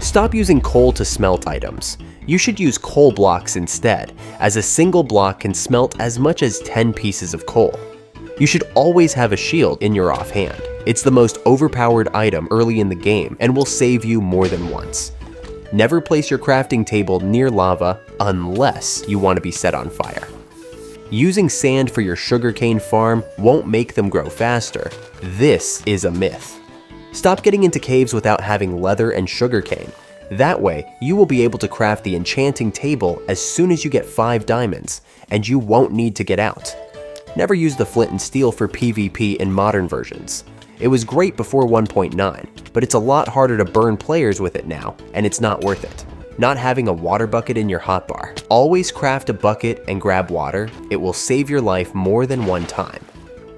Stop using coal to smelt items. You should use coal blocks instead, as a single block can smelt as much as 10 pieces of coal. You should always have a shield in your offhand. It's the most overpowered item early in the game and will save you more than once. Never place your crafting table near lava unless you want to be set on fire. Using sand for your sugarcane farm won't make them grow faster. This is a myth. Stop getting into caves without having leather and sugarcane. That way, you will be able to craft the enchanting table as soon as you get 5 diamonds, and you won't need to get out. Never use the flint and steel for PvP in modern versions. It was great before 1.9, but it's a lot harder to burn players with it now, and it's not worth it. Not having a water bucket in your hotbar. Always craft a bucket and grab water. It will save your life more than one time.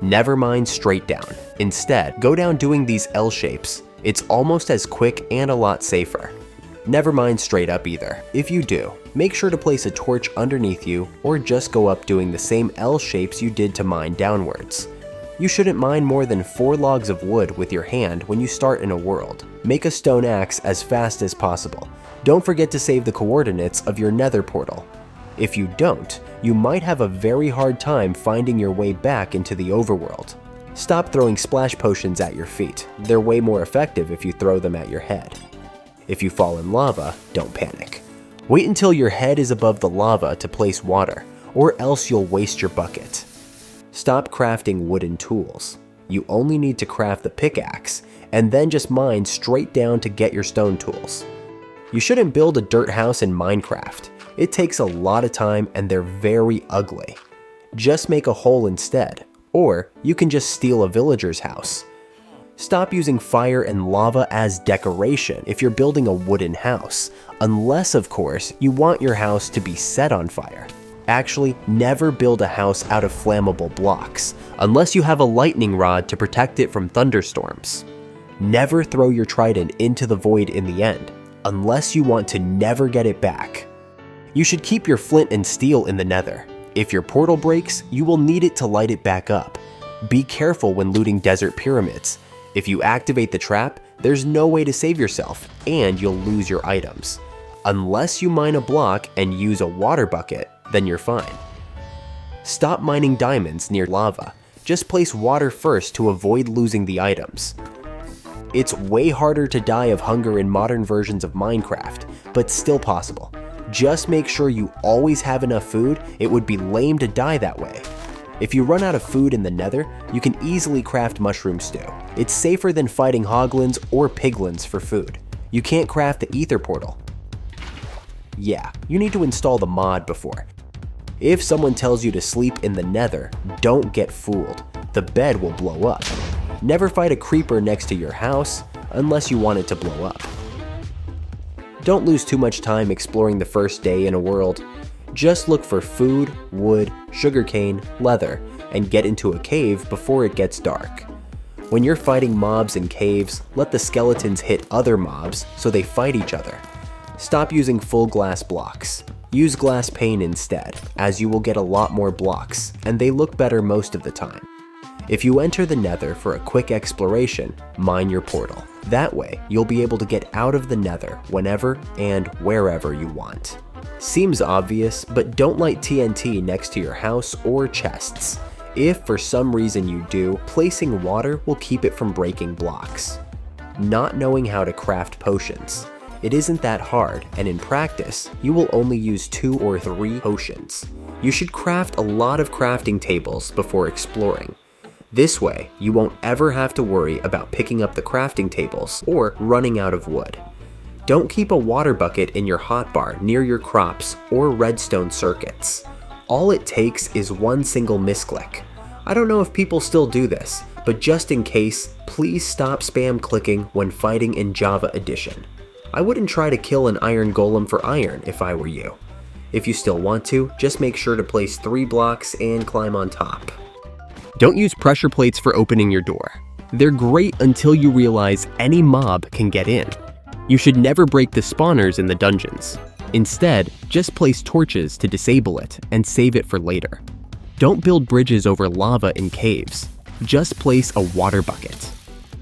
Never mind straight down. Instead, go down doing these L shapes. It's almost as quick and a lot safer. Never mind straight up either. If you do, make sure to place a torch underneath you or just go up doing the same L shapes you did to mine downwards. You shouldn't mine more than 4 logs of wood with your hand when you start in a world. Make a stone axe as fast as possible. Don't forget to save the coordinates of your Nether portal. If you don't, you might have a very hard time finding your way back into the overworld. Stop throwing splash potions at your feet. They're way more effective if you throw them at your head. If you fall in lava, don't panic. Wait until your head is above the lava to place water, or else you'll waste your bucket. Stop crafting wooden tools. You only need to craft the pickaxe, and then just mine straight down to get your stone tools. You shouldn't build a dirt house in Minecraft. It takes a lot of time and they're very ugly. Just make a hole instead, or you can just steal a villager's house. Stop using fire and lava as decoration if you're building a wooden house, unless of course you want your house to be set on fire. Actually, never build a house out of flammable blocks, unless you have a lightning rod to protect it from thunderstorms. Never throw your trident into the void in the end, unless you want to never get it back. You should keep your flint and steel in the Nether. If your portal breaks, you will need it to light it back up. Be careful when looting desert pyramids. If you activate the trap, there's no way to save yourself, and you'll lose your items. Unless you mine a block and use a water bucket, then you're fine. Stop mining diamonds near lava. Just place water first to avoid losing the items. It's way harder to die of hunger in modern versions of Minecraft, but still possible. Just make sure you always have enough food. It would be lame to die that way. If you run out of food in the Nether, you can easily craft mushroom stew. It's safer than fighting hoglins or piglins for food. You can't craft the ether portal. Yeah, you need to install the mod before. If someone tells you to sleep in the Nether, don't get fooled. The bed will blow up. Never fight a creeper next to your house unless you want it to blow up. Don't lose too much time exploring the first day in a world. Just look for food, wood, sugarcane, leather, and get into a cave before it gets dark. When you're fighting mobs in caves, let the skeletons hit other mobs so they fight each other. Stop using full glass blocks. Use glass pane instead, as you will get a lot more blocks, and they look better most of the time. If you enter the Nether for a quick exploration, mine your portal. That way, you'll be able to get out of the Nether whenever and wherever you want. Seems obvious, but don't light TNT next to your house or chests. If for some reason you do, placing water will keep it from breaking blocks. Not knowing how to craft potions. It isn't that hard, and in practice, you will only use 2 or 3 potions. You should craft a lot of crafting tables before exploring. This way, you won't ever have to worry about picking up the crafting tables or running out of wood. Don't keep a water bucket in your hotbar near your crops or redstone circuits. All it takes is one single misclick. I don't know if people still do this, but just in case, please stop spam clicking when fighting in Java Edition. I wouldn't try to kill an iron golem for iron if I were you. If you still want to, just make sure to place 3 blocks and climb on top. Don't use pressure plates for opening your door. They're great until you realize any mob can get in. You should never break the spawners in the dungeons. Instead, just place torches to disable it and save it for later. Don't build bridges over lava in caves. Just place a water bucket.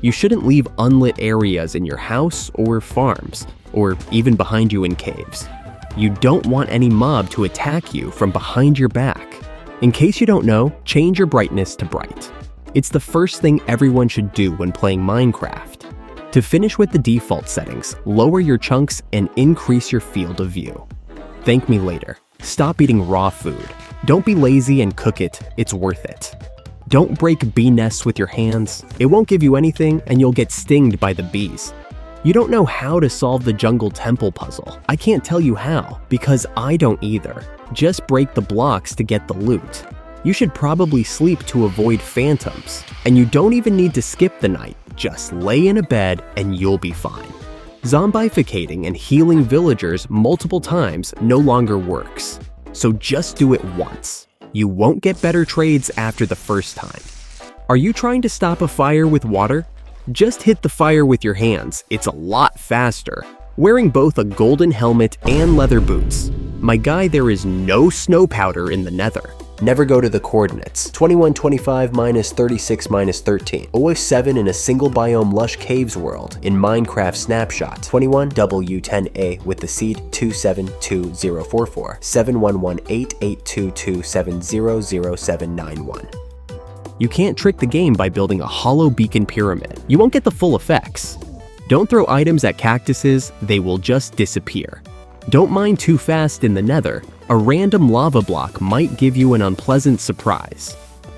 You shouldn't leave unlit areas in your house or farms, or even behind you in caves. You don't want any mob to attack you from behind your back. In case you don't know, change your brightness to bright. It's the first thing everyone should do when playing Minecraft. To finish with the default settings, lower your chunks and increase your field of view. Thank me later. Stop eating raw food. Don't be lazy and cook it, it's worth it. Don't break bee nests with your hands. It won't give you anything and you'll get stinged by the bees. You don't know how to solve the jungle temple puzzle. I can't tell you how, because I don't either. Just break the blocks to get the loot. You should probably sleep to avoid phantoms. And you don't even need to skip the night. Just lay in a bed and you'll be fine. Zombificating and healing villagers multiple times no longer works. So just do it once. You won't get better trades after the first time. Are you trying to stop a fire with water? Just hit the fire with your hands, it's a lot faster. Wearing both a golden helmet and leather boots. My guy, there is no snow powder in the Nether. Never go to the coordinates. 2125 minus 36 minus 13. OS7 in a single biome lush caves world in Minecraft snapshot. 21W10A with the seed 272044. 711882270071. You can't trick the game by building a hollow beacon pyramid. You won't get the full effects. Don't throw items at cactuses, they will just disappear. Don't mine too fast in the Nether. A random lava block might give you an unpleasant surprise.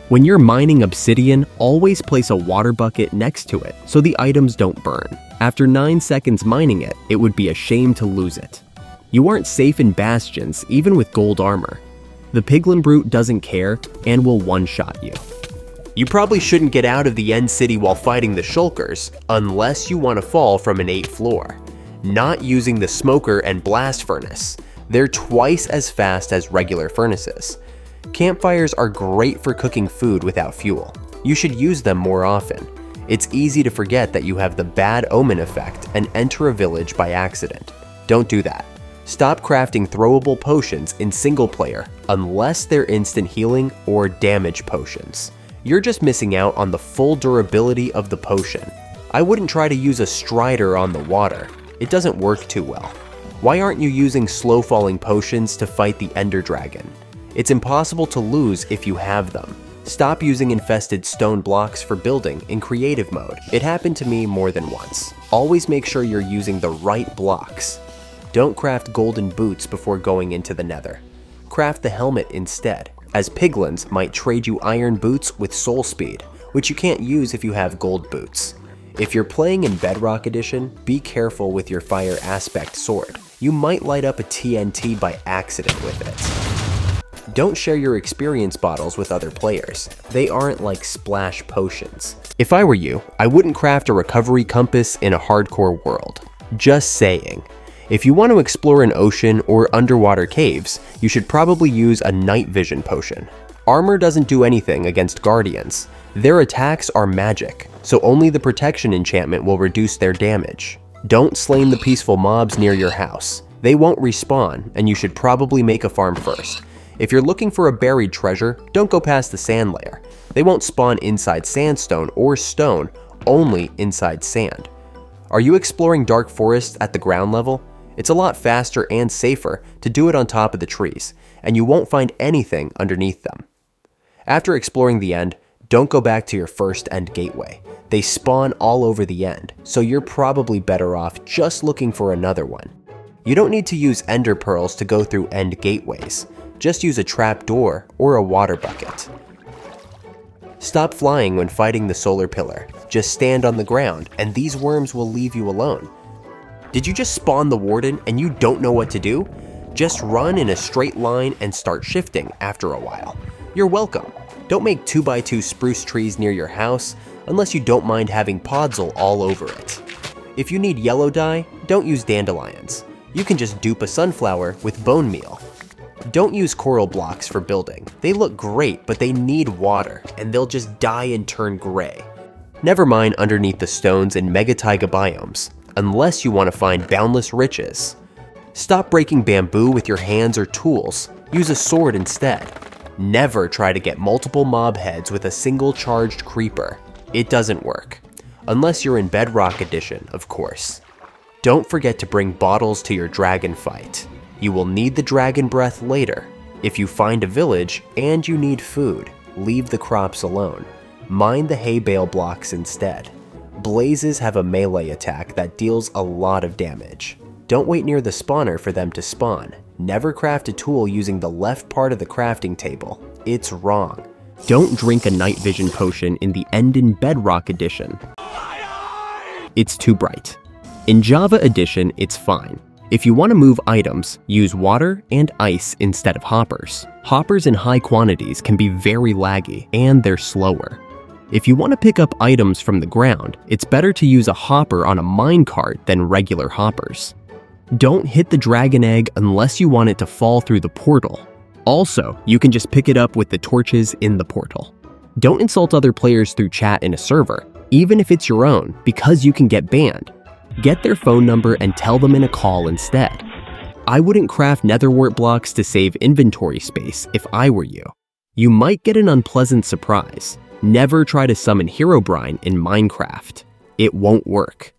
When you're mining obsidian, always place a water bucket next to it so the items don't burn. After 9 seconds mining it, it would be a shame to lose it. You aren't safe in bastions even with gold armor. The piglin brute doesn't care and will one-shot you. You probably shouldn't get out of the end city while fighting the shulkers unless you want to fall from an 8th floor. Not using the smoker and blast furnace. They're twice as fast as regular furnaces. Campfires are great for cooking food without fuel. You should use them more often. It's easy to forget that you have the bad omen effect and enter a village by accident. Don't do that. Stop crafting throwable potions in single player unless they're instant healing or damage potions. You're just missing out on the full durability of the potion. I wouldn't try to use a strider on the water. It doesn't work too well. Why aren't you using slow falling potions to fight the Ender Dragon? It's impossible to lose if you have them. Stop using infested stone blocks for building in creative mode. It happened to me more than once. Always make sure you're using the right blocks. Don't craft golden boots before going into the Nether. Craft the helmet instead, as piglins might trade you iron boots with soul speed, which you can't use if you have gold boots. If you're playing in Bedrock Edition, be careful with your fire aspect sword. You might light up a TNT by accident with it. Don't share your experience bottles with other players. They aren't like splash potions. If I were you, I wouldn't craft a recovery compass in a hardcore world. Just saying. If you want to explore an ocean or underwater caves, you should probably use a night vision potion. Armor doesn't do anything against guardians. Their attacks are magic, so only the protection enchantment will reduce their damage. Don't slay the peaceful mobs near your house. They won't respawn, and you should probably make a farm first. If you're looking for a buried treasure, don't go past the sand layer. They won't spawn inside sandstone or stone, only inside sand. Are you exploring dark forests at the ground level? It's a lot faster and safer to do it on top of the trees, and you won't find anything underneath them. After exploring the end, don't go back to your first end gateway. They spawn all over the end, so you're probably better off just looking for another one. You don't need to use ender pearls to go through end gateways. Just use a trap door or a water bucket. Stop flying when fighting the solar pillar. Just stand on the ground, and these worms will leave you alone. Did you just spawn the warden and you don't know what to do? Just run in a straight line and start shifting after a while. You're welcome. Don't make 2x2 spruce trees near your house unless you don't mind having podzol all over it. If you need yellow dye, don't use dandelions. You can just dupe a sunflower with bone meal. Don't use coral blocks for building. They look great, but they need water, and they'll just die and turn gray. Never mind underneath the stones in mega taiga biomes, unless you want to find boundless riches. Stop breaking bamboo with your hands or tools. Use a sword instead. Never try to get multiple mob heads with a single charged creeper. It doesn't work. unless you're in Bedrock Edition, of course. Don't forget to bring bottles to your dragon fight. You will need the dragon breath later. If you find a village and you need food, leave the crops alone. Mine the hay bale blocks instead. Blazes have a melee attack that deals a lot of damage. Don't wait near the spawner for them to spawn. Never craft a tool using the left part of the crafting table. It's wrong. Don't drink a night vision potion in the End in Bedrock Edition. It's too bright. In Java Edition, it's fine. If you want to move items, use water and ice instead of hoppers. Hoppers in high quantities can be very laggy, and they're slower. If you want to pick up items from the ground, it's better to use a hopper on a minecart than regular hoppers. Don't hit the dragon egg unless you want it to fall through the portal. Also, you can just pick it up with the torches in the portal. Don't insult other players through chat in a server, even if it's your own, because you can get banned. Get their phone number and tell them in a call instead. I wouldn't craft netherwort blocks to save inventory space if I were you. You might get an unpleasant surprise. Never try to summon Herobrine in Minecraft. It won't work.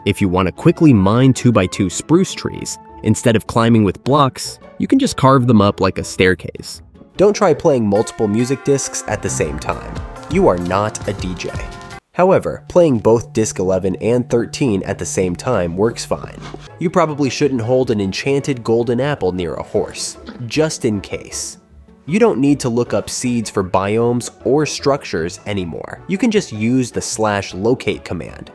If you want to quickly mine 2x2 spruce trees, instead of climbing with blocks, you can just carve them up like a staircase. Don't try playing multiple music discs at the same time. You are not a DJ. However, playing both disc 11 and 13 at the same time works fine. You probably shouldn't hold an enchanted golden apple near a horse, just in case. You don't need to look up seeds for biomes or structures anymore. You can just use the /locate command.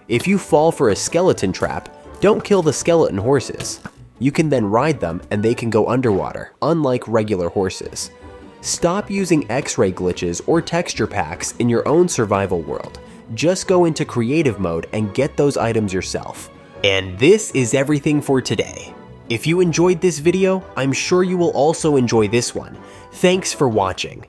If you fall for a skeleton trap, don't kill the skeleton horses. You can then ride them and they can go underwater, unlike regular horses. Stop using X-ray glitches or texture packs in your own survival world. Just go into creative mode and get those items yourself. And this is everything for today. If you enjoyed this video, I'm sure you will also enjoy this one. Thanks for watching.